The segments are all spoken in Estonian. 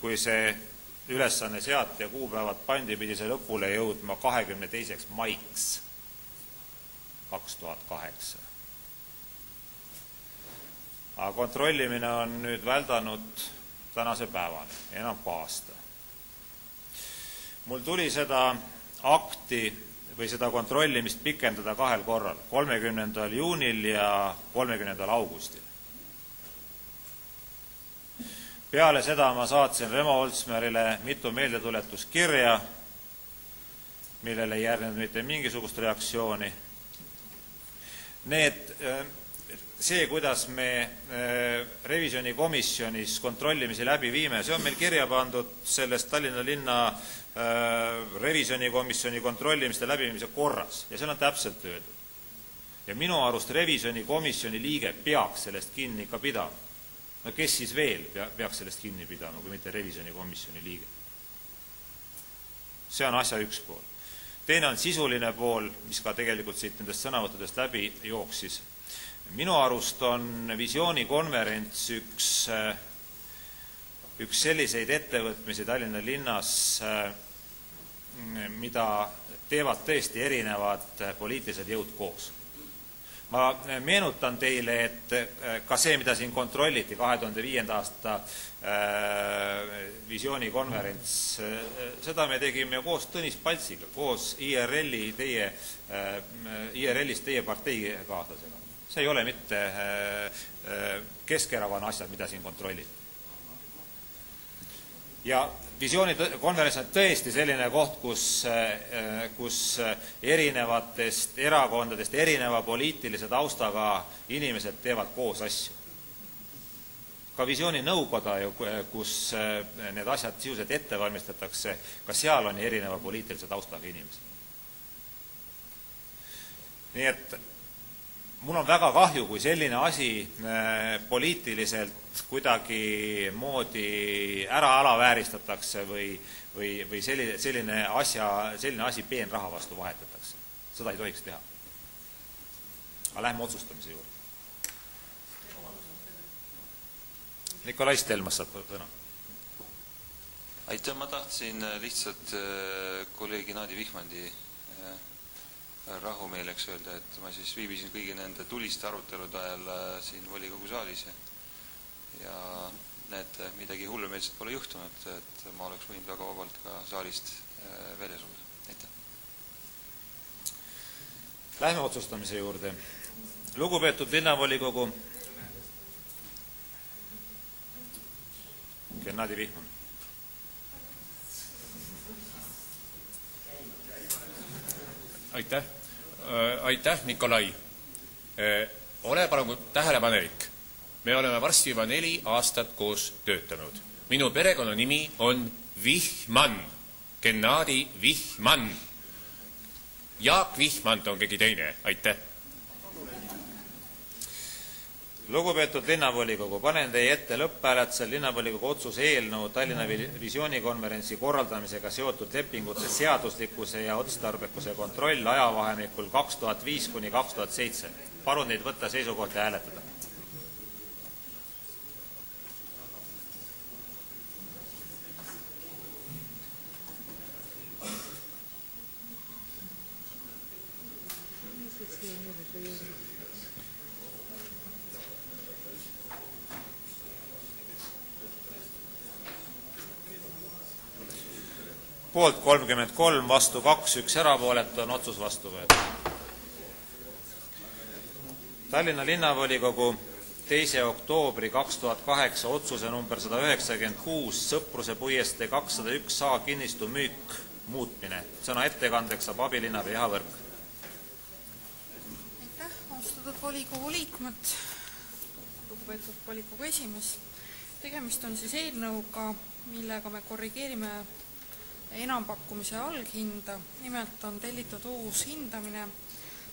kui see ülesanne seati ja kuupäevad pandi, pidi see lõpule jõudma 22. maiks 2008. Aga kontrollimine on nüüd väldanud tänase päevani, enam kui aasta. Mul tuli seda akti või seda kontrollimist pikendada 2 korral, 30. juunil ja 30. augustil. Peale seda ma saatsin Remo Oltsmerile mitu meeldetuletuskirja, millele ei järgnenud mitte mingisugust reaktsiooni. See, kuidas me revisjonikomisjonis kontrollimisi läbi viime, see on meil kirja pandud sellest Tallinna linna revisjonikomisjoni kontrollimiste läbiviimise korras ja seal on täpselt öeldud. Ja minu arust revisjonikomisjoni liige peaks sellest kinni ikka pidama. No kes siis veel peaks sellest kinni pidama, kui mitte revisjonikomisjoni liige? See on asja üks pool. Teine on sisuline pool, mis ka tegelikult siit nendest sõnavõttudest läbi jooksis. Minu arust on visioonikonverents üks selliseid ettevõtmisi Tallinna linnas, mida teevad tõesti erinevad poliitilised jõud koos. Ma meenutan teile, et ka see, mida siin kontrolliti 2005. aasta visioonikonverents, seda me tegime koos Tõnis Paltsiga, koos IRL-ist teie parteikaaslasega. See ei ole mitte Keskerakonna asjad, mida siin kontrolliti. Ja visioonikonverents on tõesti selline koht, kus erinevatest erakondadest, erineva poliitilise taustaga inimesed teevad koos asju. Ka visiooninõukoda, kus need asjad sisuliselt ette valmistatakse, ka seal on erineva poliitilise taustaga inimesed. Nii et mul on väga kahju, kui selline asi poliitiliselt kuidagi moodi ära alavääristatakse või selline asi peenraha vastu vahetatakse. Seda ei tohiks teha. Aga lähme otsustamise juurde. Nikolai Stelmas saab sõna. Aitäh, ma tahtsin lihtsalt kolleegi Naadi Vihmandi rahumeeleks öelda, et ma siis viibisin kõigi nende tuliste arutelude ajal siin volikogu saalis ja näete, midagi hullumeelset pole juhtunud, et ma oleks võinud väga vabalt ka saalist väljas olla. Aitäh. Lähme otsustamise juurde. Lugupeetud linnavolikogu Gennadi Vihman. Aitäh, Nikolai. Ole palun tähelepanelik. Me oleme varsti juba 4 aastat koos töötanud. Minu perekonna nimi on Vihman. Gennadi Vihman. Jaak Vihman on keegi teine. Aitäh. Lugupeetud linnavolikogu, panen teie ette lõpphääletusel linnavolikogu otsuse eelnõu Tallinna visioonikonverentsi korraldamisega seotud lepingute seaduslikkuse ja otstarbekuse kontroll ajavahemikul 2005–2007. Palun neid võtta seisukoht ja hääletada. Poolt 33, vastu 2, 1 erapooletu on otsus vastu võetud. Tallinna linnavolikogu 2. oktoobri 2008 otsuse number 196 Sõpruse puiestee 201A kinnistu müük muutmine. Sõna ettekandeks saab abilinnapea Jaha Võrk. Aitäh, austatud volikogu liikmed, lugupeetud volikogu esimees. Tegemist on siis eelnõuga, millega me korrigeerime enampakkumise alghinda. Nimelt on tellitud uus hindamine,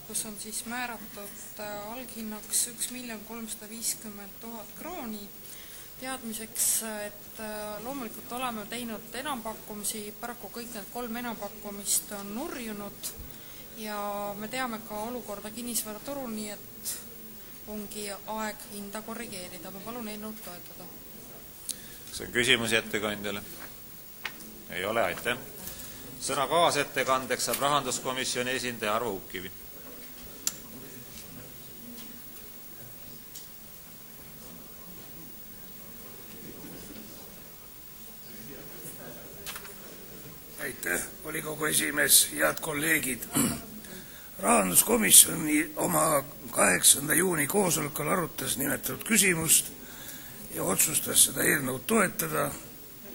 kus on siis määratud alghinnaks 1 350 000 krooni. Teadmiseks, et loomulikult oleme teinud enampakkumisi, paraku kõik need 3 enampakkumist on nurjunud ja me teame ka olukorda kinnisvaraturul, nii et ongi aeg hinda korrigeerida. Ma palun eelnõud toetada. Kas on küsimusi ettekandjale? Ei ole, aitäh. Sõna kaasettekandeks saab rahanduskomisjoni esindaja Arvo Uukkivi. Aitäh, volikogu esimees, head kolleegid. Rahanduskomisjoni oma 8. juuni koosolekul arutas nimetatud küsimust ja otsustas seda eelnõu toetada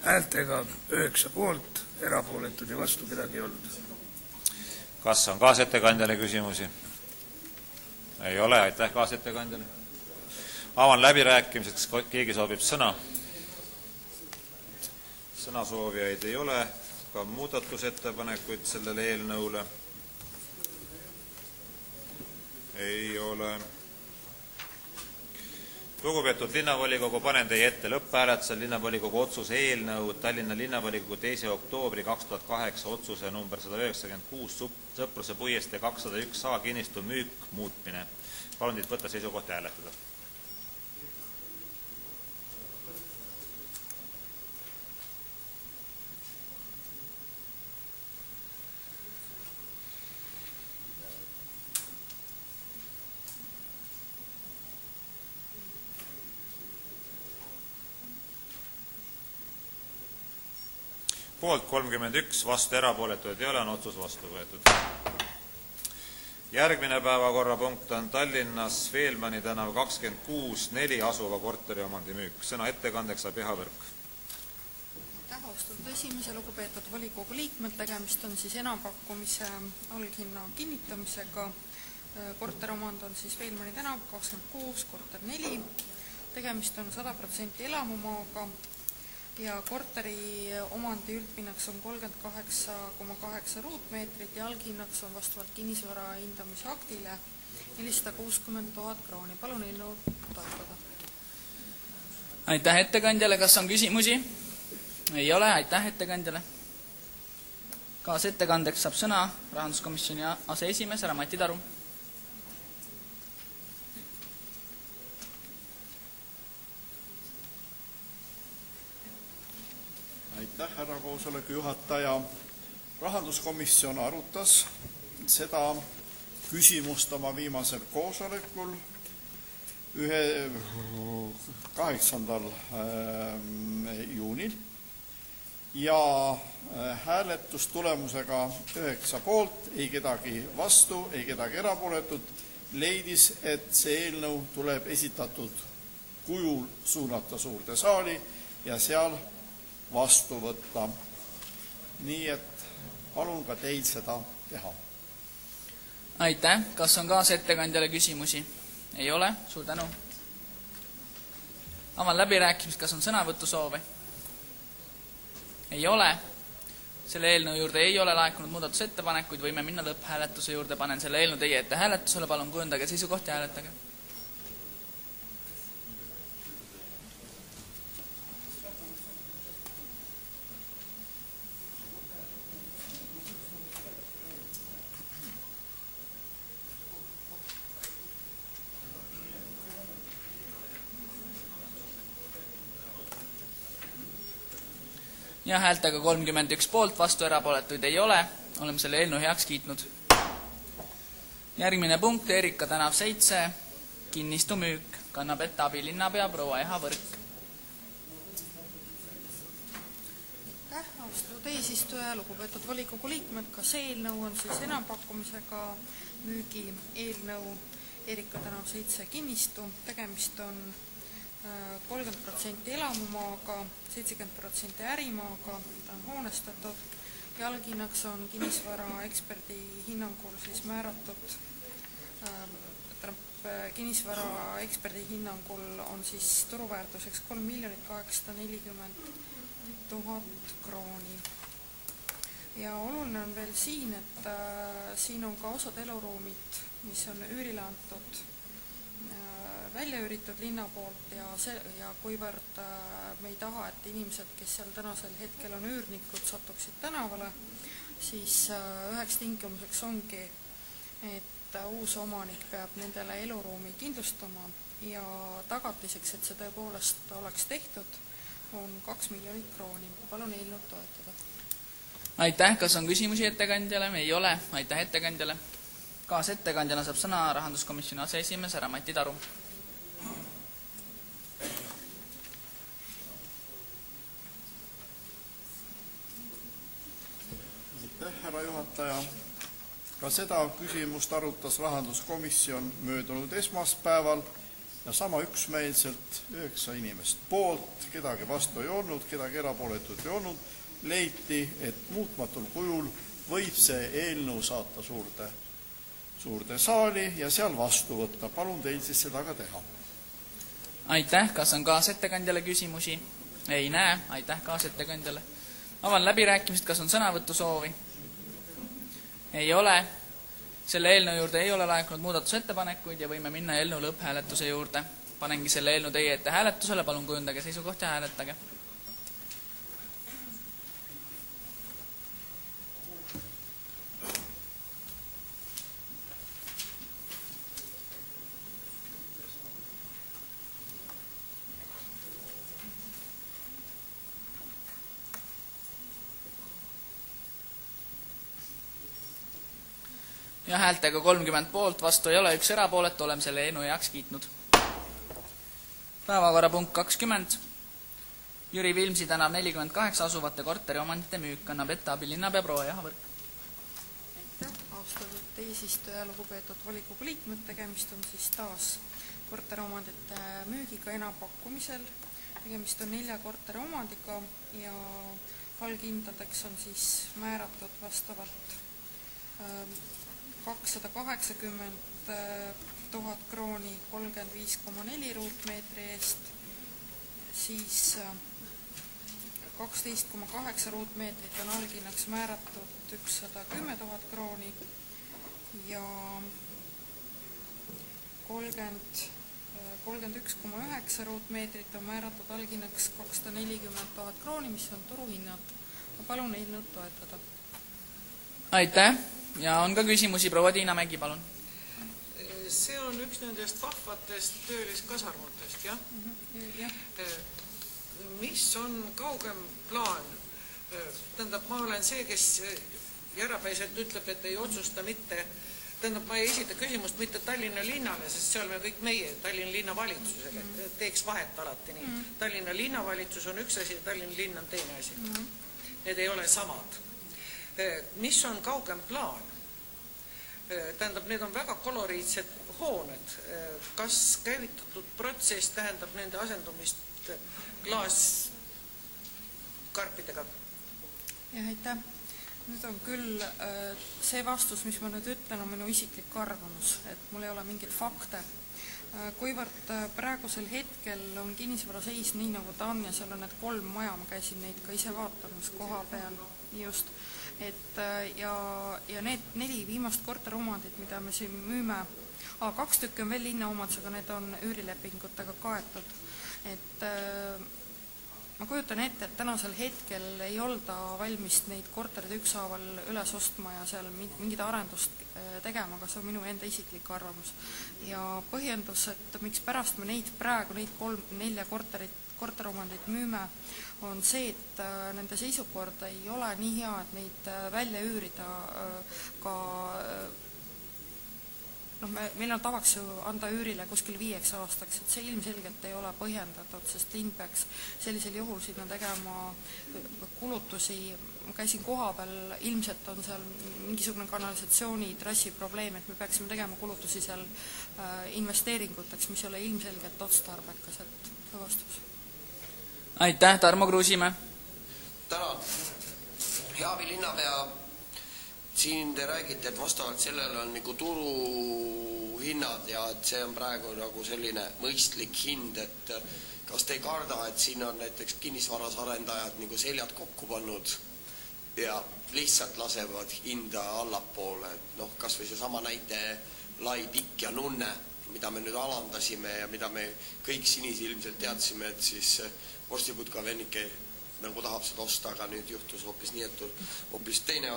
häältega 9 poolt, erapooletud ja vastu kedagi ei olnud. Kas on kaasettekandjale küsimusi? Ei ole, aitäh kaasettekandjale. Avan läbirääkimiseks, keegi soovib sõna. Sõnasoovijaid ei ole, ka muudatusettepanekuid sellele eelnõule ei ole. Lugupeetud linnavolikogu, panen teie ette lõpphääletusel linnavolikogu otsuse eelnõu Tallinna linnavolikogu 2. oktoobri 2008 otsuse number 196 Sõpruse puiestee 201A kinnistu müük muutmine. Palun teid võtta seisukoht ja hääletada. Poolt 31, vastu erapooletuid ei ole, on otsus vastu võetud. Järgmine päevakorrapunkt on Tallinnas Veelmani tänav 26-4 asuva korteri omandi müük. Sõna ettekandeks saab Eha Võrk. Aitäh, austatud esimees ja lugupeetud volikogu liikmed. Tegemist on siis enampakkumise alghinna kinnitamisega. Korteromand on siis Veelmani tänav 26, korter 4. Tegemist on 100% elamumaaga. Ja korteri omandi üldpinnaks on 38,8 ruutmeetrit ja alghinnaks on vastavalt kinnisvara hindamise aktile 460 000 krooni. Palun eelnõu toetada. Aitäh ettekandjale, kas on küsimusi? Ei ole, aitäh ettekandjale. Kaasettekandeks saab sõna rahanduskomisjoni aseesimees härra Mati Taru. Aitäh, härra koosoleku juhataja. Rahanduskomisjon arutas seda küsimust oma viimasel koosolekul 8. juunil ja hääletustulemusega 9 poolt, ei kedagi vastu, ei kedagi erapooletut, leidis, et see eelnõu tuleb esitatud kujul suunata suurde saali ja seal vastu võtta. Nii et palun ka teil seda teha. Aitäh. Kas on kaasettekandjale küsimusi? Ei ole. Suur tänu. Avan läbirääkimist. Kas on sõnavõtusoove? Ei ole. Selle eelnõu juurde ei ole laekunud muudatusettepanekuid. Võime minna lõpphääletuse juurde. Panen selle eelnõu teie ette hääletusele. Palun kujundage seisukoht ja hääletage. Ja häältega 31 poolt, vastu erapooletuid ei ole. Oleme selle eelnõu heaks kiitnud. Järgmine punkt, Erika tänav 7, kinnistu müük. Kannab ette abilinnapea proua Eha Võrk. Austatud eesistuja, lugupeetud volikogu liikmed, ka see eelnõu on siis enampakkumisega müügi eelnõu Erika tänav 7 kinnistu. Tegemist on 30% elamumaaga, 70% ärimaaga, ta on hoonestatud ja alghinnaks on kinnisvara eksperdi hinnangul siis määratud, kinnisvara eksperdi hinnangul on siis turuväärtuseks 3 840 000 krooni. Ja oluline on veel siin, et siin on ka osad eluruumid, mis on üürile antud välja üüritud linna poolt ja kuivõrd me ei taha, et inimesed, kes seal tänasel hetkel on üürnikud, satuksid tänavale, siis üheks tingimuseks ongi, et uus omanik peab nendele eluruumi kindlustama ja tagatiseks, et see tõepoolest oleks tehtud, on 2 miljonit krooni. Palun eelnõu toetada. Aitäh, kas on küsimusi ettekandjale? Ei ole. Aitäh ettekandjale. Kaasettekandjana saab sõna rahanduskomisjoni aseesimees härra Mati Taru. Aitäh, härra juhataja. Ka seda küsimust arutas rahanduskomisjon möödunud esmaspäeval ja sama üksmeelselt 9 inimest poolt, kedagi vastu ei olnud, kedagi erapooletut ei olnud, leiti, et muutmatul kujul võib see eelnõu saata suurde saali ja seal vastu võtta. Palun teil siis seda ka teha. Aitäh, kas on kaasettekandjale küsimusi? Ei näe. Aitäh kaasettekandjale. Avan läbirääkimised, kas on sõnavõtusoovi? Ei ole. Selle eelnõu juurde ei ole laekunud muudatusettepanekuid ja võime minna eelnõu lõpphääletuse juurde. Panengi selle eelnõu teie ette hääletusele, palun kujundage seisukoht ja hääletage. Ja häältega 30 poolt, vastu ei ole, 1 erapooletu, oleme selle eelnõu heaks kiitnud. Päevakorrapunkt 20. Jüri Vilmsi tänab 48 asuvate korteriomandite müük, annab ette abilinnapea proua Jaha Võrk. Aitäh, austatud eesistuja, lugupeetud volikogu liikmed. Tegemist on siis taas korteriomandite müügiga enampakkumisel. Tegemist on 4 korteriomandiga ja alghindadeks on siis määratud vastavalt 280 000 krooni 35,4 ruutmeetri eest, siis 12,8 ruutmeetrit on alghinnaks määratud 110 000 krooni ja 31,9 ruutmeetrit on määratud alghinnaks 240 000 krooni, mis on turuhinnad. Ma palun eelnõu toetada. Aitäh. Ja on ka küsimusi, proua Tiina Mägi, palun. See on üks nendest vahvatest tööliskasarmutest, jah? Jah. Mis on kaugem plaan? Tähendab, ma olen see, kes järrapäiselt ütleb, et ei otsusta mitte, tähendab, ma ei esita küsimust mitte Tallinna linnale, sest see oleme kõik meie, Tallinna linnavalitsusele, teeks vahet alati nii. Tallinna linnavalitsus on üks asi ja Tallinna linn on teine asi. Need ei ole samad. Mis on kaugem plaan? Tähendab, need on väga koloriidsed hooned. Kas käivitatud protsess tähendab nende asendumist klaaskarpidega? Jah, aitäh. Nüüd on küll see vastus, mis ma nüüd ütlen, on minu isiklik arvamus, et mul ei ole mingit fakte. Kuivõrd praegusel hetkel on kinnisvara seis nii, nagu ta on ja seal on need 3 maja, ma käisin neid ka ise vaatamas koha peal just. Ja need 4 viimast korteromandit, mida me siin müüme, 2 tükki on veel linnaomandusega, need on üürilepingutega kaetud. Ma kujutan ette, et tänasel hetkel ei olda valmis neid korterid ükshaaval üles ostma ja seal mingit arendust tegema, aga see on minu enda isiklik arvamus. Ja põhjendus, et miks pärast me neid 3-4 korteromandit müüme, on see, et nende seisukord ei ole nii hea, et neid välja üürida ka meil on tavaks ju anda üürile kuskil 5 aastaks, et see ilmselgelt ei ole põhjendatud, sest linn peaks sellisel juhul sinna tegema kulutusi. Ma käisin koha peal, ilmselt on seal mingisugune kanalisatsiooni trassi probleem, et me peaksime tegema kulutusi seal investeeringuteks, mis ei ole ilmselgelt otstarbekas, et see vastus. Aitäh, Tarmo Kruusimäe. Tänan. Hea linnapea, siin te räägite, et vastavalt sellele on nagu turuhinnad ja et see on praegu nagu selline mõistlik hind, et kas te ei karda, et siin on näiteks kinnisvaras arendajad nagu seljad kokku pannud ja lihtsalt lasevad hinda allapoole, et kas või seesama näite Lai, Pikk ja Nunne, mida me nüüd alandasime ja mida me kõik sinisilmselt teadsime, et siis vorstiputka vennike nagu tahab seda osta, aga nüüd juhtus hoopis nii, et hoopis teine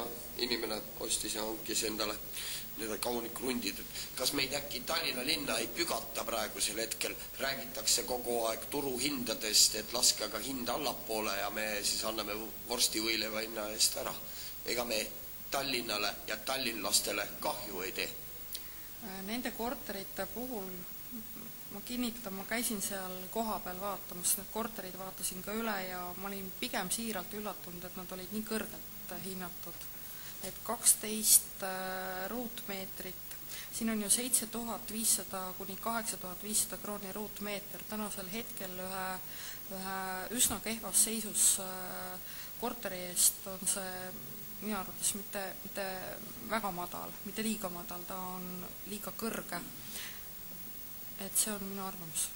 inimene ostis ja hankis endale need kaunikrundid. Kas meid äkki Tallinna linna ei pügata praegusel hetkel? Räägitakse kogu aeg turuhindadest, et laske aga hinda allapoole ja me siis anname vorstivõileiva hinna eest ära. Ega me Tallinnale ja tallinlastele kahju ei tee? Nende korterite puhul ma kinnitan, ma käisin seal kohapeal vaatamas, need korterid vaatasin ka üle ja ma olin pigem siiralt üllatunud, et nad olid nii kõrgelt hinnatud. Et 12 ruutmeetrit, siin on ju 7500 kuni 8500 krooni ruutmeeter. Tänasel hetkel ühe üsna kehvas seisus korteri eest on see minu arvates mitte väga madal, mitte liiga madal, ta on liiga kõrge. Et see on minu arvamus.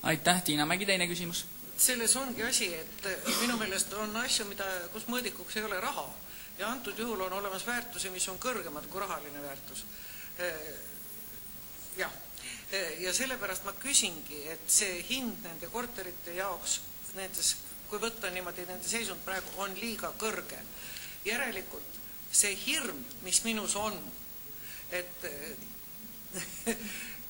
Aitäh, Tiina Mägi, teine küsimus. Selles ongi asi, et minu meelest on asju, kus mõõdikuks ei ole raha. Ja antud juhul on olemas väärtusi, mis on kõrgemad kui rahaline väärtus. Ja sellepärast ma küsingi, et see hind nende korterite jaoks, kui võtta niimoodi nende seisund praegu, on liiga kõrge. Järelikult see hirm, mis minus on, et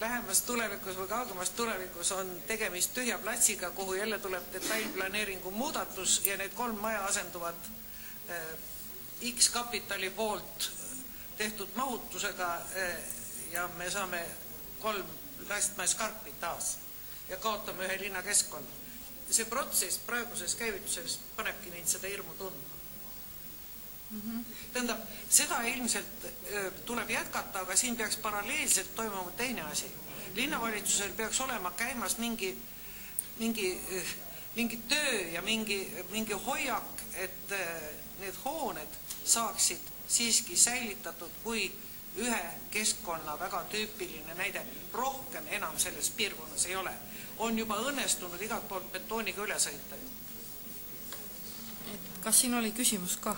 lähemas tulevikus või kaugemas tulevikus on tegemist tühja platsiga, kuhu jälle tuleb detailplaneeringu muudatus ja need 3 maja asenduvad X-kapitali poolt tehtud mahutusega ja me saame 3 lastmäes karpid taas ja kaotame ühe linnakeskkonna. See protsess praeguses käivituses panebki neid seda hirmu tundma. Tähendab, seda ilmselt tuleb jätkata, aga siin peaks paralleelselt toimuma teine asi. Linnavalitsusel peaks olema käimas mingi töö ja mingi hoiak, et need hooned saaksid siiski säilitatud kui ühe keskkonna väga tüüpiline näide. Rohkem enam selles piirkonnas ei ole. On juba õnnestunud igalt poolt betooniga üle sõita. Kas siin oli küsimus ka?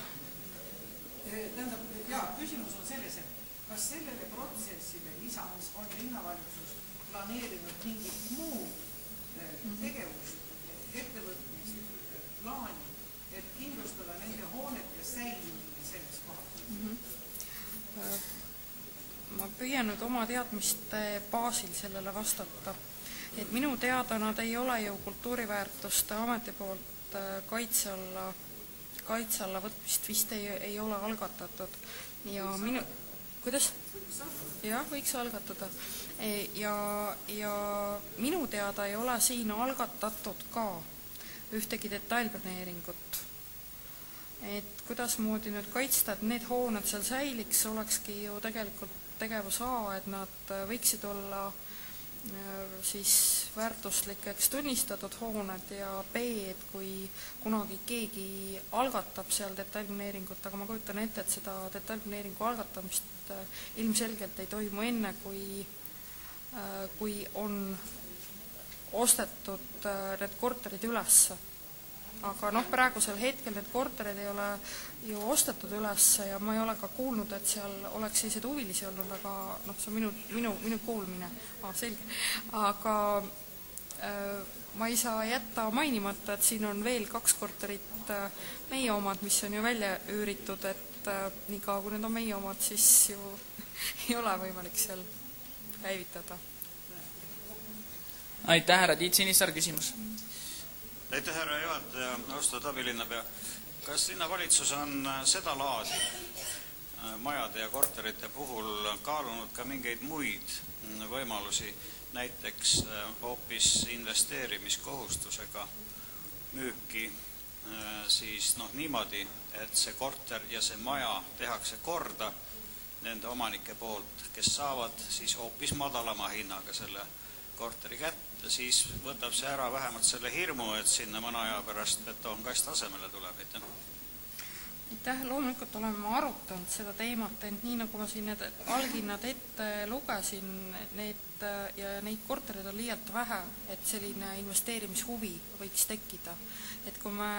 Tähendab, küsimus on selles, et kas sellele protsessile lisaks on linnavalitsus planeerinud mingit muu tegevust, ettevõtmist, plaani, et kindlustada nende hoonete säilimine selles kohas? Ma püüan nüüd oma teadmiste baasil sellele vastata. Et minu teada nad ei ole ju kultuuriväärtuste ameti poolt kaitse alla võtmist vist ei ole algatatud. Ja kuidas? Jah, võiks algatada. Ja minu teada ei ole siin algatatud ka ühtegi detailplaneeringut. Et kuidas moodi nüüd kaitsta, et need hooned seal säiliks, olekski ju tegelikult tegevus A, et nad võiksid olla siis väärtuslikeks tunnistatud hooned ja B, et kui kunagi keegi algatab seal detailplaneeringut, aga ma kujutan ette, et seda detailplaneeringu algatamist ilmselgelt ei toimu enne, kui on ostetud need korterid üles. Aga praegusel hetkel need korterid ei ole ju ostetud üles ja ma ei ole ka kuulnud, et seal oleks sellised huvilisi olnud, aga see on minu kuulmine. Selge. Aga ma ei saa jätta mainimata, et siin on veel 2 korterit meie omad, mis on ju välja üüritud, et nii kaua kui need on meie omad, siis ju ei ole võimalik seal käivitada. Aitäh, härra Tiit Sinissar, küsimus. Aitäh, härra juhataja, austatud abilinnapea. Kas linnavalitsus on seda laadi majade ja korterite puhul kaalunud ka mingeid muid võimalusi, näiteks hoopis investeerimiskohustusega müüki siis niimoodi, et see korter ja see maja tehakse korda nende omanike poolt, kes saavad siis hoopis madalama hinnaga selle korteri kätte, siis võtab see ära vähemalt selle hirmu, et sinna mõne aja pärast betoonkast asemele tuleb. Aitäh, loomulikult oleme arutanud seda teemat, et nii nagu ma siin need alginnad ette lugesin, neid korterid on liialt vähe, et selline investeerimishuvi võiks tekkida. Et kui me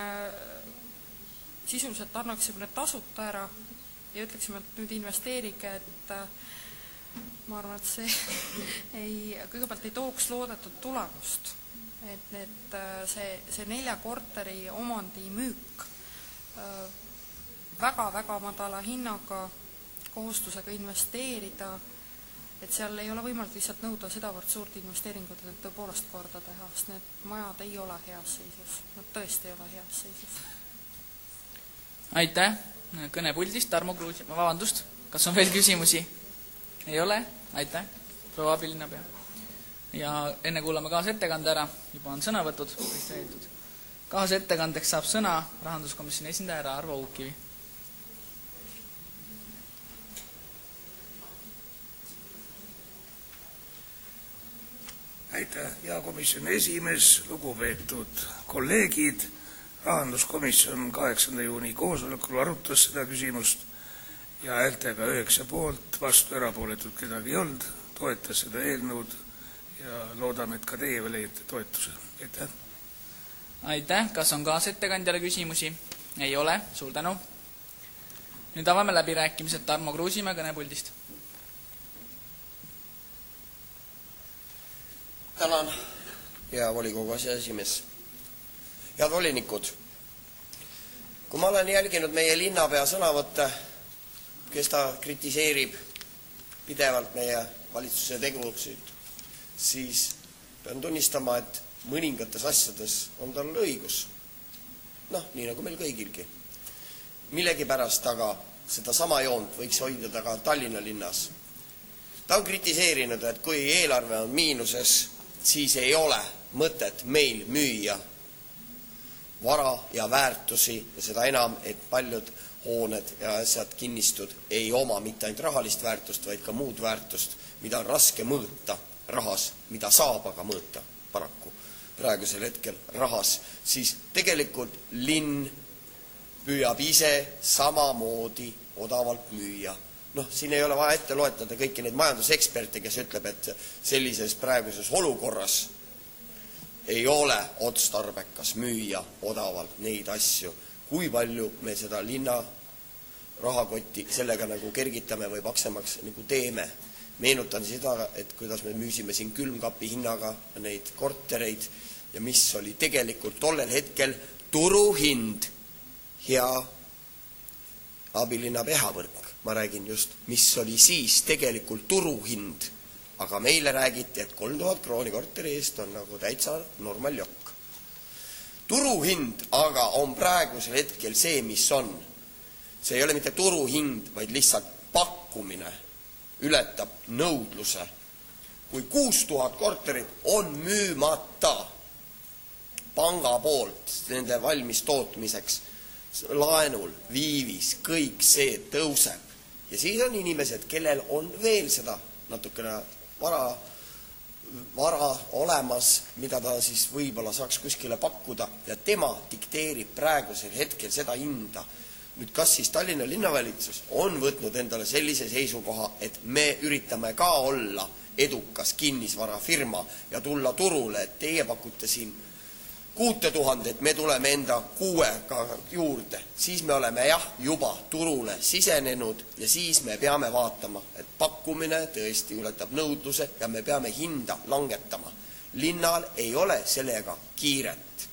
sisuliselt annaksime need tasuta ära ja ütleksime, et nüüd investeerige, et ma arvan, et see kõigepealt ei tooks loodetud tulemust. et see 4 korteri omandi müük väga-väga madala hinnaga, kohustusega investeerida, et seal ei ole võimalik lihtsalt nõuda sedavõrd suurt investeeringut, et tõepoolest korda teha, sest need majad ei ole heas seisus. Nad tõesti ei ole heas seisus. Aitäh. Kõne puldist, Tarmo Kruusi. Vabandust, kas on veel küsimusi? Ei ole? Aitäh, proua abilinnapea. Ja enne kuulame kaasettekande ära. Juba on sõnavõtud registreeritud. Kaasettekandeks saab sõna rahanduskomisjoni esindaja Arvo Uukkivi. Aitäh, hea komisjoni esimees, lugupeetud kolleegid. Rahanduskomisjon 8. juuni koosolekul arutas seda küsimust ja häältega 9 poolt, vastu erapooletud kedagi ei olnud, toetas seda eelnõud ja loodame, et ka teie leiate toetuse. Aitäh. Aitäh. Kas on kaasettekandjale küsimusi? Ei ole. Suur tänu. Nüüd avame läbirääkimised. Tarmo Kruusimäe kõnepuldist. Tänan, hea volikogu aseesimees. Head volinikud, kui ma olen jälginud meie linnapea sõnavõtte, kes ta kritiseerib pidevalt meie valitsuse tegusid, siis pean tunnistama, et mõningates asjades on tal õigus. Nii nagu meil kõigilgi. Millegipärast aga seda sama joont võiks hoida ka Tallinna linnas. Ta on kritiseerinud, et kui eelarve on miinuses, siis ei ole mõtet meil müüa vara ja väärtusi ja seda enam, et paljud hooned ja asjad kinnistud ei oma mitte ainult rahalist väärtust, vaid ka muud väärtust, mida on raske mõõta rahas, mida saab aga mõõta paraku praegusel hetkel rahas, siis tegelikult linn püüab ise samamoodi odavalt müüa. Siin ei ole vaja ette loetada kõiki neid majanduseksperte, kes ütleb, et sellises praeguses olukorras ei ole otstarbekas müüa odavalt neid asju. Kui palju me seda linna rahakotti sellega nagu kergitame või paksemaks nagu teeme. Meenutan seda, et kuidas me müüsime siin külmkapi hinnaga neid kortereid ja mis oli tegelikult tollel hetkel turuhind. Hea abilinna Pehavõrk, ma räägin just, mis oli siis tegelikult turuhind. Aga meile räägiti, et 3000 krooni korteri eest on nagu täitsa normaljokk. Turuhind aga on praegusel hetkel see, mis on. See ei ole mitte turuhind, vaid lihtsalt pakkumine ületab nõudluse. Kui 6000 korterit on müümata panga poolt nende valmis tootmiseks, laenul, viivis, kõik see tõuseb. Ja siis on inimesed, kellel on veel seda natukene vara olemas, mida ta siis võib-olla saaks kuskile pakkuda ja tema dikteerib praegusel hetkel seda hinda. Nüüd kas siis Tallinna linnavalitsus on võtnud endale sellise seisukoha, et me üritame ka olla edukas kinnisvarafirma ja tulla turule, et teie pakute siin 6000, et me tuleme enda 6 juurde, siis me oleme juba turule sisenenud ja siis me peame vaatama, et pakkumine tõesti ületab nõudluse ja me peame hinda langetama. Linnal ei ole sellega kiiret.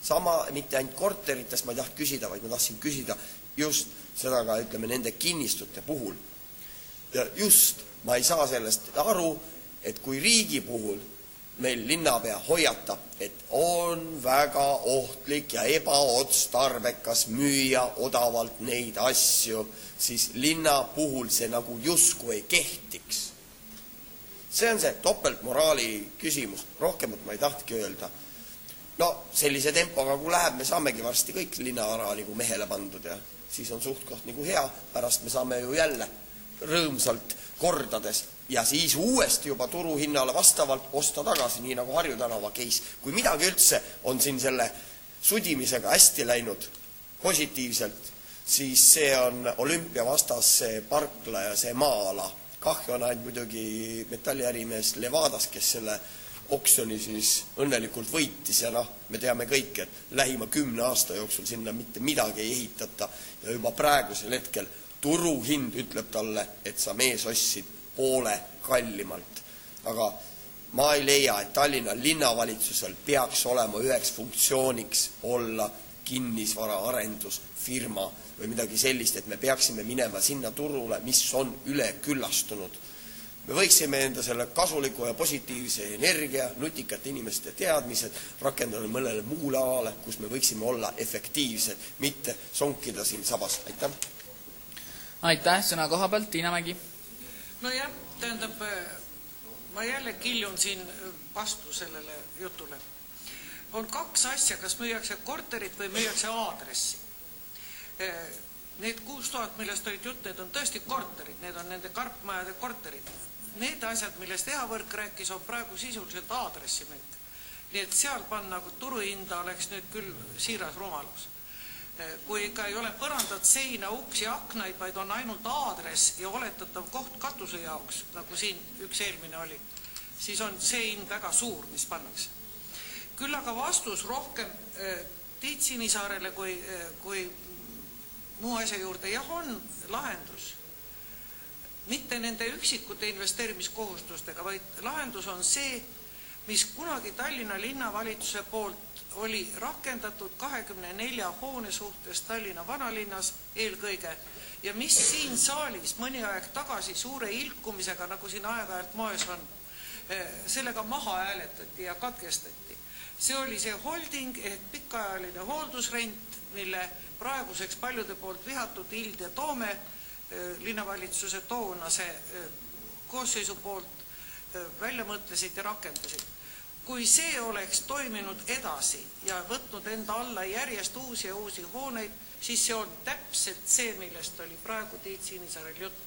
Sama mitte ainult korteritest ma ei taht küsida, vaid ma tahtsin küsida just seda ka, ütleme, nende kinnistute puhul. Ja just ma ei saa sellest aru, et kui riigi puhul meil linnapea hoiatab, et on väga ohtlik ja ebaotstarbekas müüa odavalt neid asju, siis linna puhul see nagu justkui ei kehtiks. See on see topeltmoraali küsimus, rohkemat ma ei tahtki öelda. Sellise tempoga kui läheb, me saamegi varsti kõik linnavara nagu mehele pandud ja siis on suhtkoht nagu hea, pärast me saame ju jälle rõõmsalt kordades ja siis uuesti juba turuhinnale vastavalt osta tagasi, nii nagu Harju tänava case. Kui midagi üldse on siin selle sudimisega hästi läinud positiivselt, siis see on Olümpia vastas see parkla ja see maa-ala. Kahju on ainult muidugi metalliärimees Levadas, kes selle oksjoni siis õnnelikult võitis ja me teame kõik, et lähima 10 aasta jooksul sinna mitte midagi ei ehitata ja juba praegusel hetkel turuhind ütleb talle, et sa mees ostsid poole kallimalt. Aga ma ei leia, et Tallinna linnavalitsusel peaks olema üheks funktsiooniks olla kinnisvaraarendusfirma või midagi sellist, et me peaksime minema sinna turule, mis on üleküllastunud. Me võiksime enda selle kasuliku ja positiivse energia, nutikate inimeste teadmised rakendada mõnele muule alale, kus me võiksime olla efektiivsed, mitte sonkida siin sabas. Aitäh! Aitäh, sõna koha pealt, Tiina Mägi. Nojah, tähendab, ma jälle kiljun siin vastu sellele jutule. On kaks asja, kas müüakse korterit või müüakse aadressi. Need 6000, millest olid jutt, need on tõesti korterid, need on nende karpmajade korterid. Need asjad, millest Ehavõrk rääkis, on praegu sisuliselt aadressimüük. Nii et seal panna turuhinda oleks nüüd küll siiras rumalus. Kui ikka ei ole põrandat, seina, uksi, aknaid, vaid on ainult aadress ja oletatav koht katuse jaoks, nagu siin üks eelmine oli, siis on see hind väga suur, mis pannakse. Küll aga vastus rohkem Tiit Sinisaarele kui muu asja juurde, jah, on lahendus. Mitte nende üksikute investeerimiskohustustega, vaid lahendus on see, mis kunagi Tallinna linnavalitsuse poolt oli rakendatud 24 hoone suhtes Tallinna vanalinnas eelkõige ja mis siin saalis mõni aeg tagasi suure ilkumisega, nagu siin aeg-ajalt moes on, sellega maha hääletati ja katkestati. See oli see holding ehk pikaajaline hooldusrent, mille praeguseks paljude poolt vihatud Ild ja Toome linnavalitsuse toonase koosseisu poolt välja mõtlesid ja rakendasid. Kui see oleks toiminud edasi ja võtnud enda alla järjest uusi ja uusi hooneid, siis see on täpselt see, millest oli praegu Tiit Sinisaarel jutt.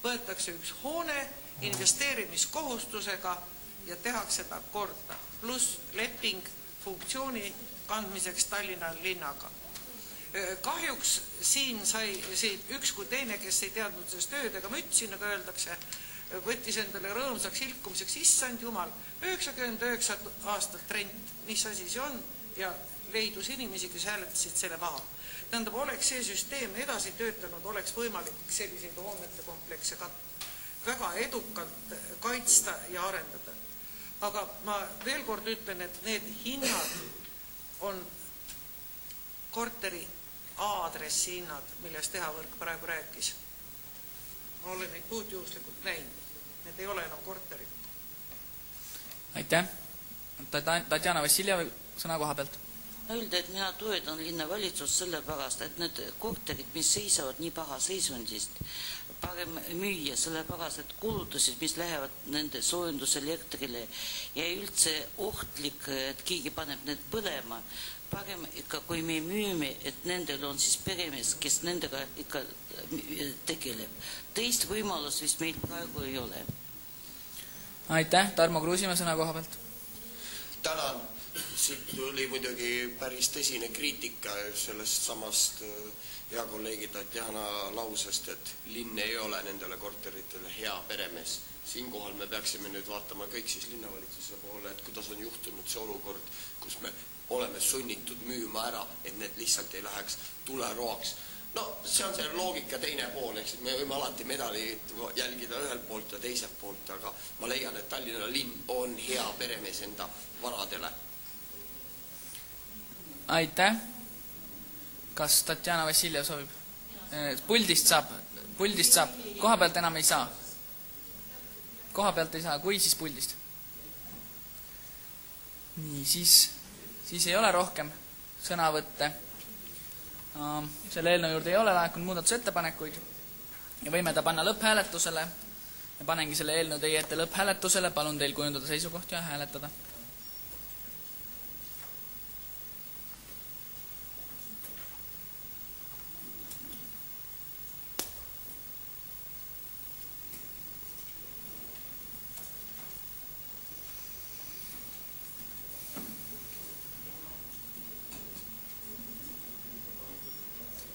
Võetakse üks hoone investeerimiskohustusega ja tehakse ta korda, pluss leping funktsiooni kandmiseks Tallinna linnaga. Kahjuks siin sai üks kui teine, kes ei teadnud sellest tööd ega mütsi, nagu öeldakse, võttis endale rõõmsaks ilkumiseks, issand jumal, 99 aastat rent, mis asi see on, ja leidus inimesi, kes hääletasid selle maha. Tähendab, oleks see süsteem edasi töötanud, oleks võimalik selliseid hoonete komplekse väga edukalt kaitsta ja arendada. Aga ma veel kord ütlen, et need hinnad on korteri aadressi hinnad, millest Ehavõrk praegu rääkis. Ma olen neid puutjuhuslikult näinud. Need ei ole enam korterid. Aitäh. Tatjana Vassiljev, sõna koha pealt. Öelda, et mina toetan linnavalitsus sellepärast, et need korterid, mis seisavad nii paha seisundist, parem müüa sellepärast, et kulutusid, mis lähevad nende soojenduselektrile ja üldse ohtlik, et keegi paneb need põlema, parem ikka, kui me müüme, et nendel on siis peremees, kes nendega ikka tegeleb. Teist võimalust vist meil praegu ei ole. Aitäh, Tarmo Kruusimäe, sõna koha pealt. Tänan. Siit tuli muidugi päris tõsine kriitika sellest samast hea kolleegi Tatjana lausest, et linn ei ole nendele korteritele hea peremees. Siinkohal me peaksime nüüd vaatama kõik siis linnavalitsuse poole, et kuidas on juhtunud see olukord, kus me oleme sunnitud müüma ära, et need lihtsalt ei läheks tuleroaks. No, see on see loogika teine pool, eks me võime alati medalit jälgida ühelt poolt ja teiselt poolt, aga ma leian, et Tallinna linn on hea peremees enda varadele. Aitäh. Kas Tatjana Vassiljev soovib? Puldist saab. Koha pealt enam ei saa. Koha pealt ei saa, kui siis puldist. Nii, siis ei ole rohkem sõnavõtte. Selle eelnõu juurde ei ole laekunud muudatusettepanekuid ja võime ta panna lõpphääletusele ja panengi selle eelnõu teie ette lõpphääletusele. Palun teil kujundada seisukoht ja hääletada.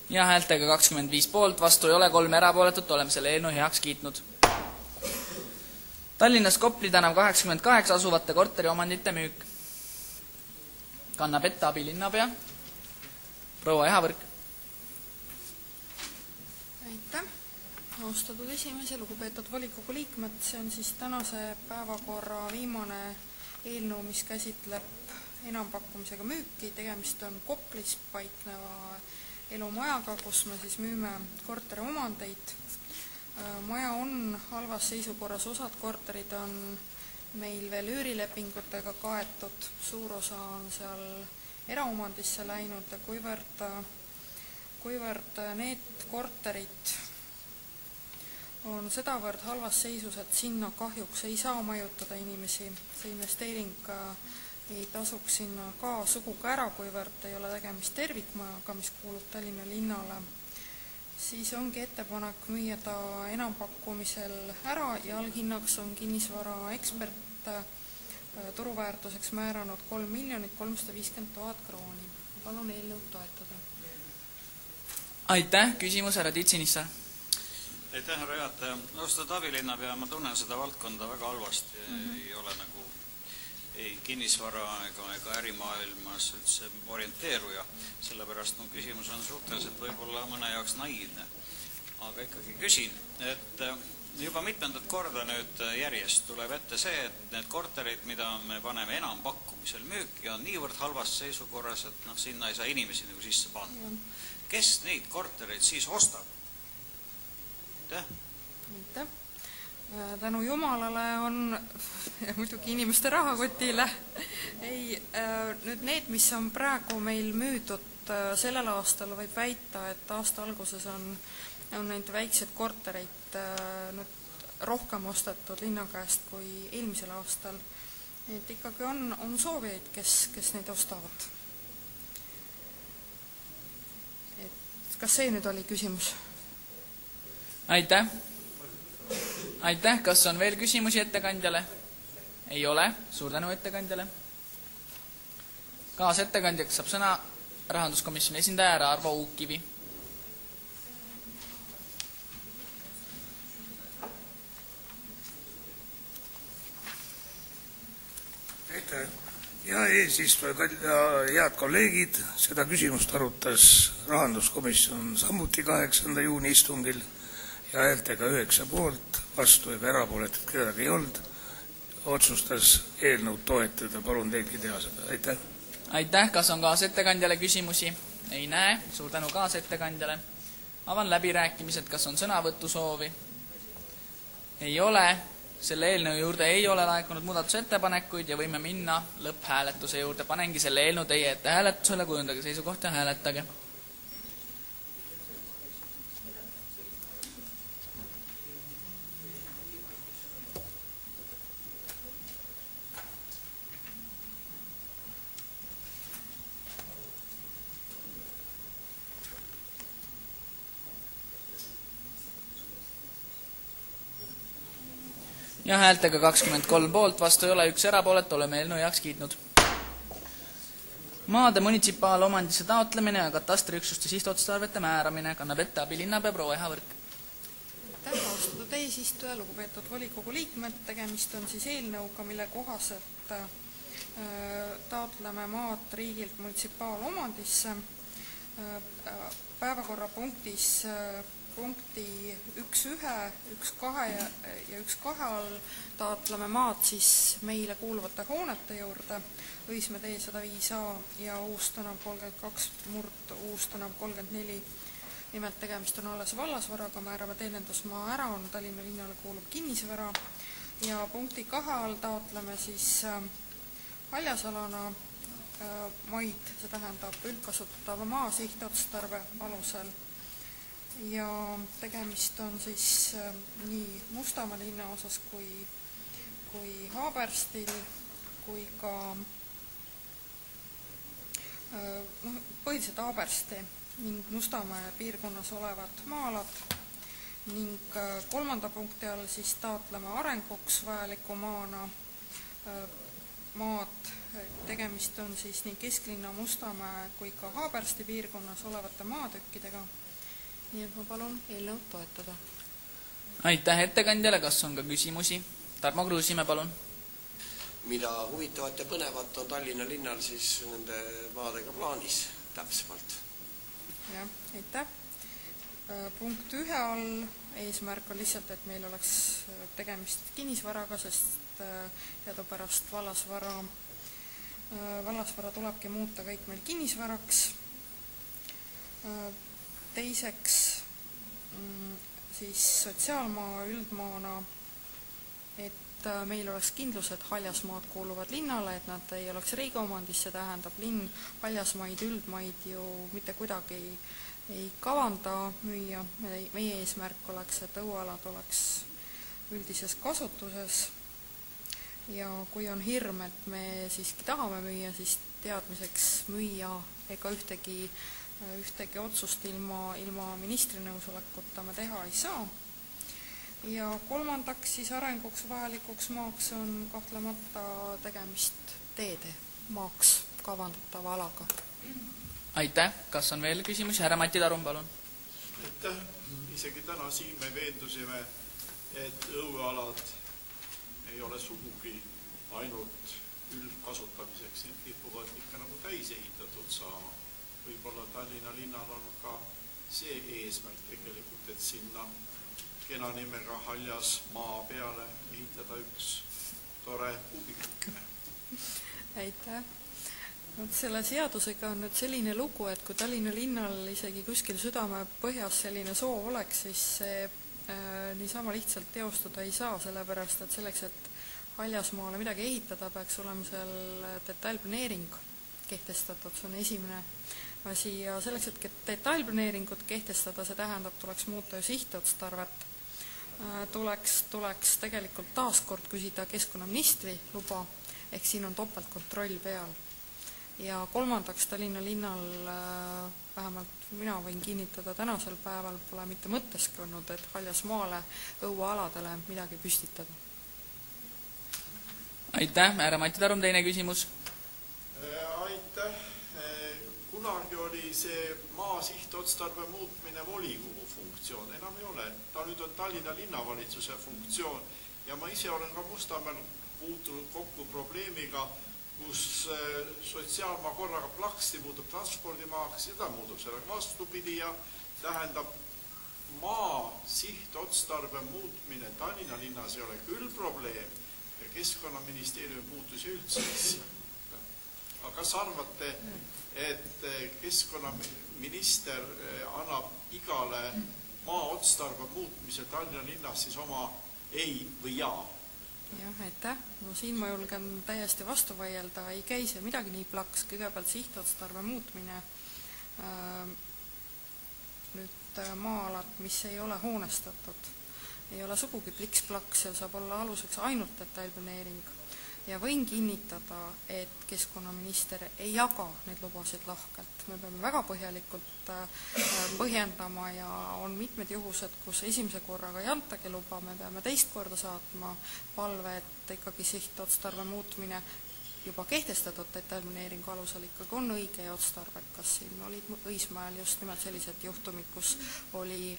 Ja häältega 25 poolt, vastu ei ole, 3 erapooletut, oleme selle eelnõu heaks kiitnud. Tallinnas Kopli tänav 88 asuvate korteriomandite müük. Kannab ette abilinnapea proua Ehavõrk. Aitäh. Austatud esimees ja lugupeetud volikogu liikmed, see on siis tänase päevakorra viimane eelnõu, mis käsitleb enampakkumisega müüki. Tegemist on Koplis paikneva elumajaga, kus me siis müüme korteriomandeid. Maja on halvas seisukorras, osad korterid on meil veel üürilepingutega kaetud, suur osa on seal eraomandisse läinud ja kuivõrd need korterid on sedavõrd halvas seisus, et sinna kahjuks ei saa majutada inimesi. See investeering ei tasuks sinna ka suguga ära, kuivõrd ei ole tegemist tervikmajaga, mis kuulub Tallinna linnale. Siis ongi ettepanek müüa ta enampakkumisel ära ja alghinnaks on kinnisvara ekspert turuväärtuseks määranud 3 350 000 krooni. Palun eelnõu toetada. Aitäh, küsimus härra Titsinissa. Aitäh, härra juhataja. Austatud abilinnapea, ma tunnen seda valdkonda väga halvasti. Ei ole nagu ei kinnisvara ega ärimaailmas üldse orienteeruja. Sellepärast mu küsimus on suhteliselt võib-olla mõne jaoks naiivne. Aga ikkagi küsin, et juba mitmendat korda nüüd järjest tuleb ette see, et need korterid, mida me paneme enampakkumisel müüki, on niivõrd halvas seisukorras, et sinna ei saa inimesi nagu sisse panna. Kes neid kortereid siis ostab? Aitäh. Tänu Jumalale on muidugi inimeste rahakotile. Nüüd need, mis on praegu meil müüdud sellel aastal, võib väita, et aasta alguses on neid väikseid kortereid rohkem ostetud linna käest kui eelmisel aastal. Et ikkagi on soovijaid, kes neid ostavad. Kas see nüüd oli küsimus? Aitäh. Aitäh, kas on veel küsimusi ettekandjale? Ei ole, suur tänu ettekandjale. Kaasettekandjaks saab sõna rahanduskomisjoni esindaja Arvo Uukkivi. Aitäh. Ja eesistuja, head kolleegid, seda küsimust arutas rahanduskomisjon samuti 8. juuni istungil ja häältega 9 poolt, vastu ega erapooletud kedagi ei olnud, otsustas eelnõu toetada. Palun teilgi teha seda. Aitäh. Aitäh, kas on kaasettekandjale küsimusi? Ei näe, suur tänu kaasettekandjale. Avan läbirääkimised, kas on sõnavõtusoovi? Ei ole. Selle eelnõu juurde ei ole laekunud muudatusettepanekuid ja võime minna lõpphääletuse juurde. Panengi selle eelnõu teie ette hääletusele, kujundage seisukoht ja hääletage. Ja häältega 23 poolt, vastu ei ole, 1 erapoolet, oleme eelnõu heaks kiitnud. Maade munitsipaalomandisse taotlemine ja katastriüksuste sihtotstarvete määramine kannab ette abilinnapea proua Eha Võrk. Aitäh, austatud eesistuja, lugupeetud volikogu liikmed. Tegemist on siis eelnõuga, mille kohaselt taotleme maad riigilt munitsipaalomandisse. Päevakorrapunktis punkti 1.1, 1.2 ja 1.2 all taotleme maad siis meile kuuluvate hoonete juurde, Õismäe tee 105A ja Uus-Tänav 32, Uus-Tänav 34. Nimelt tegemist on alles vallasvaraga, määrame teenindusmaa ära, on Tallinna linnale kuulub kinnisvara ja punkti 2 all taotleme siis haljasalana maid, see tähendab üldkasutatava maa sihtotstarve alusel. Ja tegemist on siis nii Mustamäe linna osas kui Haaberstil kui ka põhiliselt Haabersti ning Mustamäe piirkonnas olevad maalad ning 3. punkti all siis taotleme arenguks vajaliku maana maad. Tegemist on siis nii Kesklinna, Mustamäe kui ka Haabersti piirkonnas olevate maatükkidega. Nii et ma palun eelnõu toetada. Aitäh ettekandjale, kas on ka küsimusi? Tarmo Kruusimäe, palun. Mida huvitavat ja põnevat on Tallinna linnal siis nende maadega plaanis täpsemalt? Jah, aitäh. Punkt 1 all eesmärk on lihtsalt, et meil oleks tegemist kinnisvaraga, sest teadupärast vallasvara tulebki muuta kõik meil kinnisvaraks. Teiseks siis sotsiaalmaa üldmaana, et meil oleks kindlus, et haljasmaad kuuluvad linnale, et nad ei oleks riigi omandis, see tähendab, linn haljasmaid, üldmaid ju mitte kuidagi ei kavanda müüa. Meie eesmärk oleks, et õuealad oleks üldises kasutuses ja kui on hirm, et me siiski tahame müüa, siis teadmiseks müüa ega ühtegi otsust ilma ministri nõusolekuta me teha ei saa. Ja kolmandaks siis arenguks vajalikuks maaks on kahtlemata tegemist teede maaks kavandatava alaga. Aitäh, kas on veel küsimusi? Härra Mati Tarum, palun. Aitäh, isegi täna siin me veendusime, et õuealad ei ole sugugi ainult üldkasutamiseks, need kipuvad ikka nagu täis ehitatud saama. Võib-olla Tallinna linnal on ka see eesmärk tegelikult, et sinna kena nimega haljas maa peale ehitada üks tore kubik. Aitäh. Selle seadusega on nüüd selline lugu, et kui Tallinna linnal isegi kuskil südame põhjas selline soov oleks, siis see niisama lihtsalt teostuda ei saa, sellepärast et selleks, et haljasmaale midagi ehitada, peaks olema seal detailplaneering kehtestatud, see on esimene asi ja selleks, et detailplaneeringut kehtestada, see tähendab, tuleks muuta ju sihtotstarvet, tuleks tegelikult taaskord küsida keskkonnaministri luba, ehk siin on topeltkontroll peal. Ja kolmandaks Tallinna linnal, vähemalt mina võin kinnitada, tänasel päeval pole mitte mõtteski olnud, et haljasmaale õuealadele midagi püstitada. Aitäh, härra Mati Tarum, teine küsimus. Aitäh. Kunagi oli see maa sihtotstarbe muutmine volikogu funktsioon, enam ei ole. Ta nüüd on Tallinna linnavalitsuse funktsioon ja ma ise olen ka Mustamäel puutunud kokku probleemiga, kus sotsiaalmaa korraga plaksti muutub transpordimaaks, seda muutub sellega vastupidi ja tähendab maa sihtotstarbe muutmine Tallinna linnas ei ole küll probleem ja Keskkonnaministeeriumi puutusi üldse. Aga kas arvate, et keskkonnaminister annab igale maa otstarbe muutmise Tallinna linnas siis oma ei või jaa? Jah, aitäh. No siin ma julgen täiesti vastu vaielda, ei käi see midagi nii plaks, kõigepealt sihtotstarbe muutmine nüüd maa-alad, mis ei ole hoonestatud, ei ole sugugi pliks-plaks ja saab olla aluseks ainult detailplaneering ja võin kinnitada, et keskkonnaminister ei jaga neid lubasid lahkelt. Me peame väga põhjalikult põhjendama ja on mitmed juhused, kus esimese korraga ei antagi luba, me peame teist korda saatma palve, et ikkagi sihtotstarbe muutmine juba kehtestatud detailplaneeringu alusel ikkagi on õige ja otstarbekas. Siin olid Õismäel just nimelt sellised juhtumid, kus oli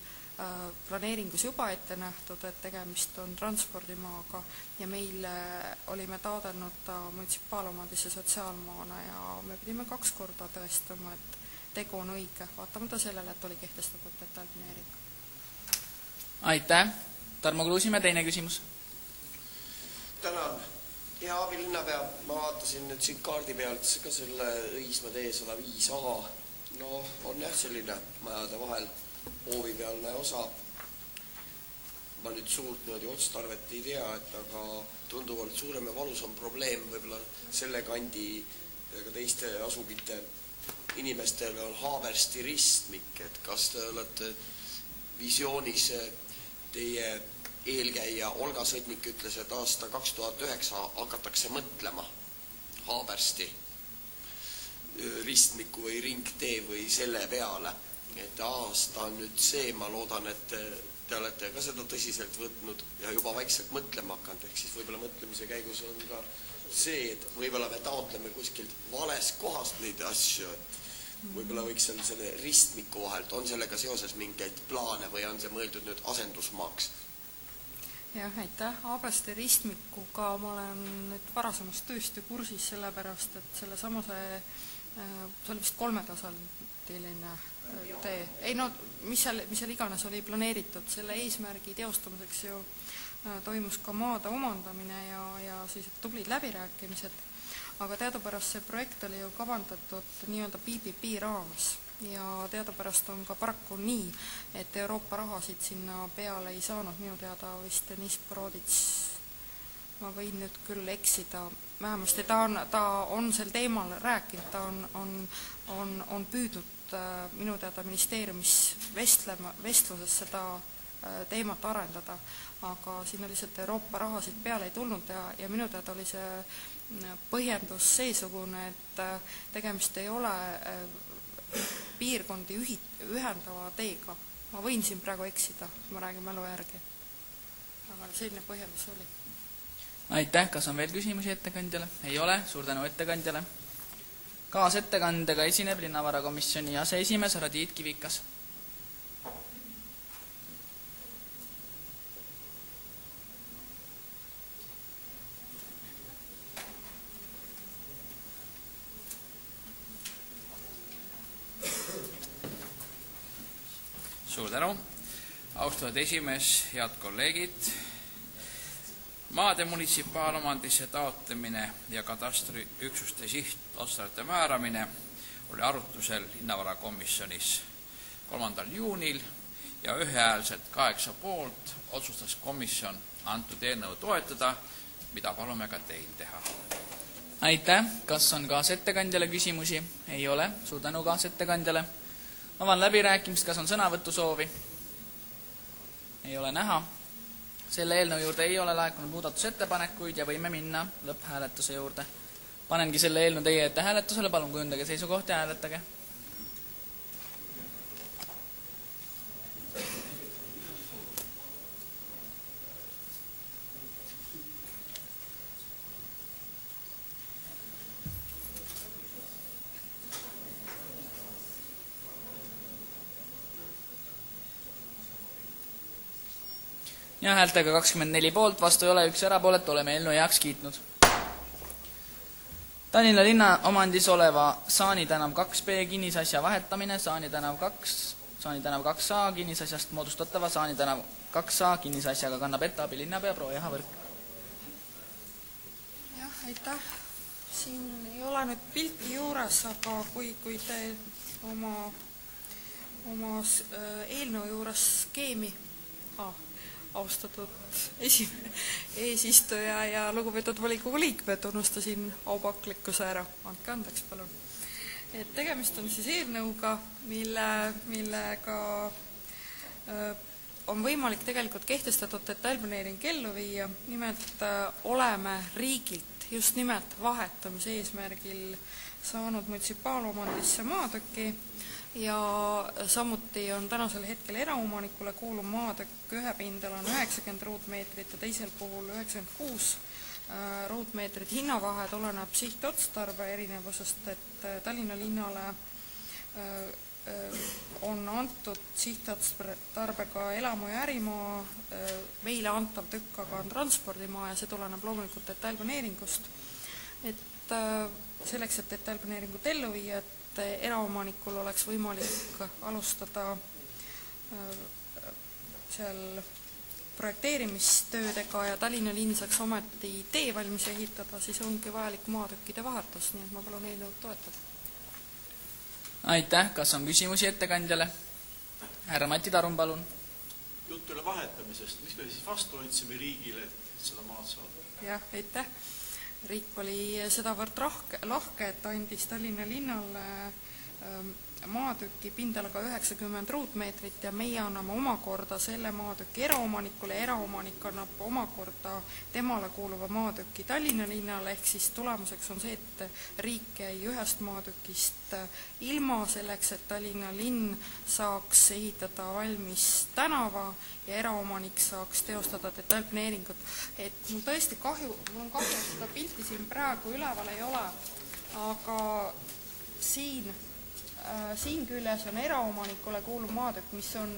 planeeringus juba ette nähtud, et tegemist on transpordimaaga ja meil olime taodelnud ta munitsipaalomandisse sotsiaalmaana ja me pidime 2 korda tõestama, et tegu on õige, vaatamata sellele, et oli kehtestatud detailplaneering. Aitäh. Tarmo Kruusimäe, teine küsimus. Tänan. Hea abilinnapea, ma vaatasin nüüd siin kaardi pealt ka selle Õismäe tee 105A. No on jah selline majade vahel hoovipealne osa. Ma nüüd suurt otstarvet ei tea, et aga tunduvalt suurem ja valusam probleem võib-olla selle kandi ja ka teiste asugite inimestel on Haabersti ristmik, et kas te olete visioonis, teie eelkäija Olga Sõdnik ütles, et aasta 2009 hakatakse mõtlema Haabersti ristmiku või ringtee või selle peale. Et aasta on nüüd see, ma loodan, et te olete ka seda tõsiselt võtnud ja juba vaikselt mõtlema hakanud, ehk siis võib-olla mõtlemise käigus on ka see, et võib-olla me taotleme kuskilt vales kohast neid asju, et võib-olla võiks selle ristmiku vahelt, on sellega seoses mingeid plaane või on see mõeldud nüüd asendusmaaks? Jah, aitäh. Haabersti ristmikuga ma olen nüüd varasemast tööst ju kursis sellepärast, et see oli vist 3-tasandiline tee. Ei, no mis seal iganes oli planeeritud, selle eesmärgi teostamiseks ju toimus ka maade omandamine ja siis tublid läbirääkimised, aga teadupärast see projekt oli ju kavandatud nii-öelda PPP raames ja teadupärast on ka paraku nii, et Euroopa rahasid sinna peale ei saanud, minu teada vist Deniss Borodits, ma võin nüüd küll eksida, vähemasti ta on sel teemal rääkinud, ta on püüdnud minu teada ministeeriumis vestluses seda teemat arendada, aga sinna lihtsalt Euroopa rahasid peale ei tulnud ja minu teada oli see põhjendus seesugune, et tegemist ei ole piirkondi ühendava teega. Ma võin siin praegu eksida, ma räägin mälu järgi. Aga selline põhjendus oli. Aitäh, kas on veel küsimusi ettekandjale? Ei ole, suur tänu ettekandjale. Kaasettekandega esineb linnavarakomisjoni aseesimees härra Tiit Kivikas. Suur tänu, austatud esimees, head kolleegid. Maade munitsipaalomandisse taotlemine ja katastriüksuste sihtotstarbete määramine oli arutusel linnavarakomisjonis 3. juunil ja ühehäälselt 8 poolt otsustas komisjon antud eelnõu toetada, mida palume ka teil teha. Aitäh, kas on kaasettekandjale küsimusi? Ei ole, suur tänu kaasettekandjale. Avan läbirääkimist, kas on sõnavõtusoovi? Ei ole näha. Selle eelnõu juurde ei ole laekunud muudatusettepanekuid ja võime minna lõpphääletuse juurde. Panengi selle eelnõu teie ette hääletusele, palun kujundage seisukoht ja hääletage. Ja häältega 24 poolt, vastu ei ole, 1 erapooletu, oleme eelnõu heaks kiitnud. Tallinna linna omandis oleva Saani tänav 2B kinnisasja vahetamine, Saani tänav 2A kinnisasjast moodustatava Saani tänav 2A kinnisasjaga kannab ette abilinnapea proua Jaha Võrk. Jah, aitäh. Siin ei ole nüüd pilti juures, aga kui te oma eelnõu juures skeemi austatud eesistuja ja lugupeetud volikogu liikmed, unustasin aupaklikkuse ära. Andke andeks, palun. Et tegemist on siis eelnõuga, millega on võimalik tegelikult kehtestatud detailplaneering ellu viia. Nimelt oleme riigilt just nimelt vahetamise eesmärgil saanud munitsipaalomandisse maatüki ja samuti on tänasel hetkel eraomanikule kuuluv maatükk ühe pindala on 90 ruutmeetrit ja teisel puhul 96 ruutmeetrit. Hinnavahe tuleneb sihtotstarbe erinevusest, et Tallinna linnale on antud sihtotstarbega elamu ja ärimaa, meile antav tükk aga on transpordimaa ja see tuleneb loomulikult detailplaneeringust. Et selleks, et detailplaneeringut ellu viia, et eraomanikul oleks võimalik alustada seal projekteerimistöödega ja Tallinna linn saaks ometi tee valmis ehitada, siis ongi vajalik maatükkide vahetus, nii et ma palun eelnõu toetada. Aitäh, kas on küsimusi ettekandjale? Härra Mati Tarum, palun. Jutt üle vahetamisest, mis me siis vastu andsime riigile, et seda maad saada? Jah, aitäh. Riik oli sedavõrd lahke, et andis Tallinna linnale maatüki pindalaga 90 ruutmeetrit ja meie anname omakorda selle maatüki eraomanikule ja eraomanik annab omakorda temale kuuluva maatüki Tallinna linnale, ehk siis tulemuseks on see, et riik jäi ühest maatükist ilma selleks, et Tallinna linn saaks ehitada valmis tänava ja eraomanik saaks teostada detailplaneeringut. Et mul tõesti kahju, mul on kahju, et seda pilti siin praegu üleval ei ole, aga siin küljes on eraomanikule kuuluv maatükk, mis on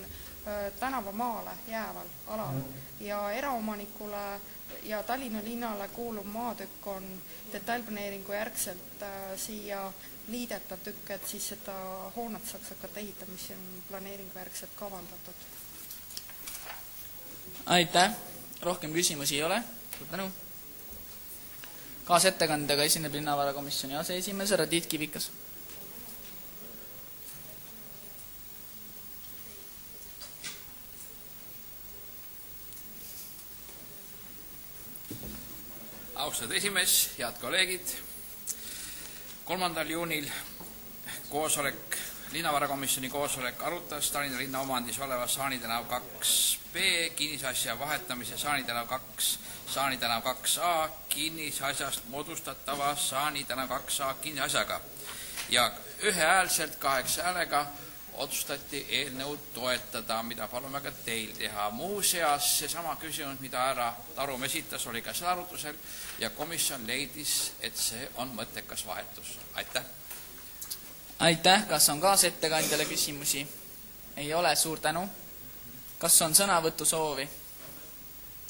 tänavamaale jääval alal ja eraomanikule ja Tallinna linnale kuuluv maatükk on detailplaneeringu järgselt siia liidetav tükk, et siis seda hoonet saaks hakata ehitama, mis on planeeringu järgselt kavandatud. Aitäh! Rohkem küsimusi ei ole. Suur tänu! Kaasettekandega esineb linnavarakomisjoni aseesimees Radit Kivikas. Austatud esimees, head kolleegid, 3. juunil linnavarakomisjoni koosolek arutas Tallinna linna omandis oleva Saani tänav 2B kinnisasja vahetamise Saani tänav 2, Saani tänav 2A kinnisasjast moodustatava Saani tänav 2A kinnisasjaga ja ühehäälselt 8 häälega otsustati eelnõu toetada, mida palume ka teil teha. Muuseas, seesama küsimus, mida härra Tarum esitas, oli ka seal arutusel ja komisjon leidis, et see on mõttekas vahetus. Aitäh! Aitäh! Kas on kaasettekandjale küsimusi? Ei ole, suur tänu. Kas on sõnavõtu soovi?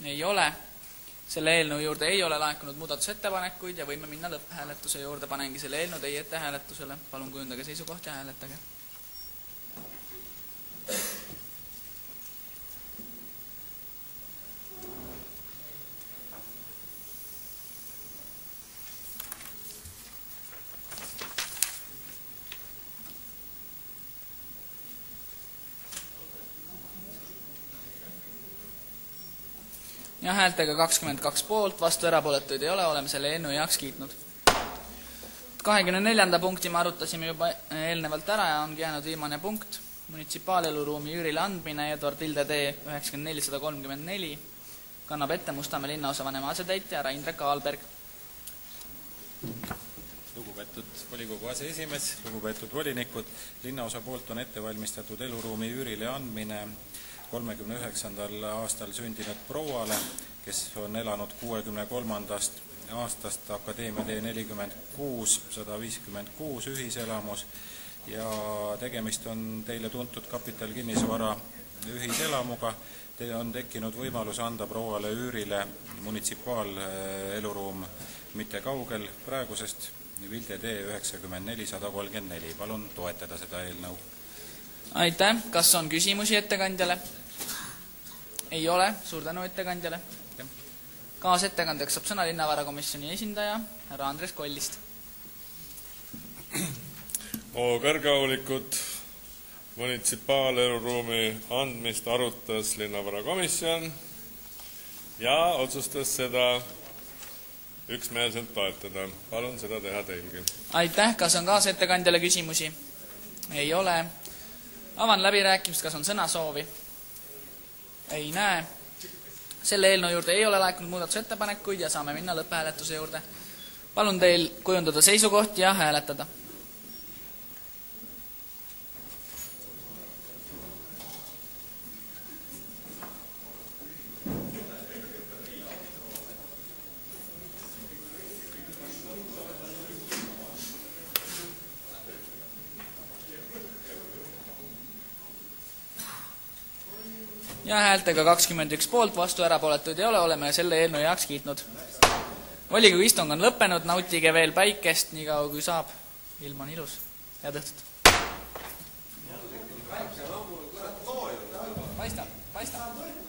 Ei ole. Selle eelnõu juurde ei ole laekunud muudatusettepanekuid ja võime minna lõpphääletuse juurde. Panengi selle eelnõu teie ette hääletusele. Palun kujundage seisukoht ja hääletage. Ja häältega 22 poolt, vastu erapooletuid ei ole, oleme selle eelnõu heaks kiitnud. 24. punkti me arutasime juba eelnevalt ära ja ongi jäänud viimane punkt. Munitsipaaleluruumi üürile andmine Edward Tilde tee 94134 kannab ette Mustamäe linnaosavanema asetäitja härra Indrek Aalberg. Lugupeetud volikogu aseesimees, lugupeetud volinikud, linnaosa poolt on ette valmistatud eluruumi üürile andmine 39. aastal sündinud prouale, kes on elanud 63. aastast Akadeemia tee 46 156 ühiselamus ja tegemist on teile tuntud Kapital kinnisvara ühiselamuga. On tekkinud võimalus anda prouale üürile munitsipaaleluruum mitte kaugel praegusest Vilde tee 94 134. Palun toetada seda eelnõu. Aitäh! Kas on küsimusi ettekandjale? Ei ole. Suur tänu ettekandjale. Kaasettekandeks saab sõna linnavarakomisjoni esindaja härra Andres Kollist. Kõrgeaulikud munitsipaaleluruumi andmist arutas linnavarakomisjon ja otsustas seda üksmeelselt toetada. Palun seda teha teilgi. Aitäh! Kas on kaasettekandjale küsimusi? Ei ole. Avan läbirääkimist, kas on sõnasoovi? Ei näe. Selle eelnõu juurde ei ole laekunud muudatusettepanekuid ja saame minna lõpphääletuse juurde. Palun teil kujundada seisukoht ja hääletada. Ja häältega 21 poolt, vastu erapooletuid ei ole, oleme selle eelnõu heaks kiitnud. Volikogu istung on lõppenud, nautige veel päikest, nii kaua kui saab. Ilm on ilus. Head õhtut. Paistab.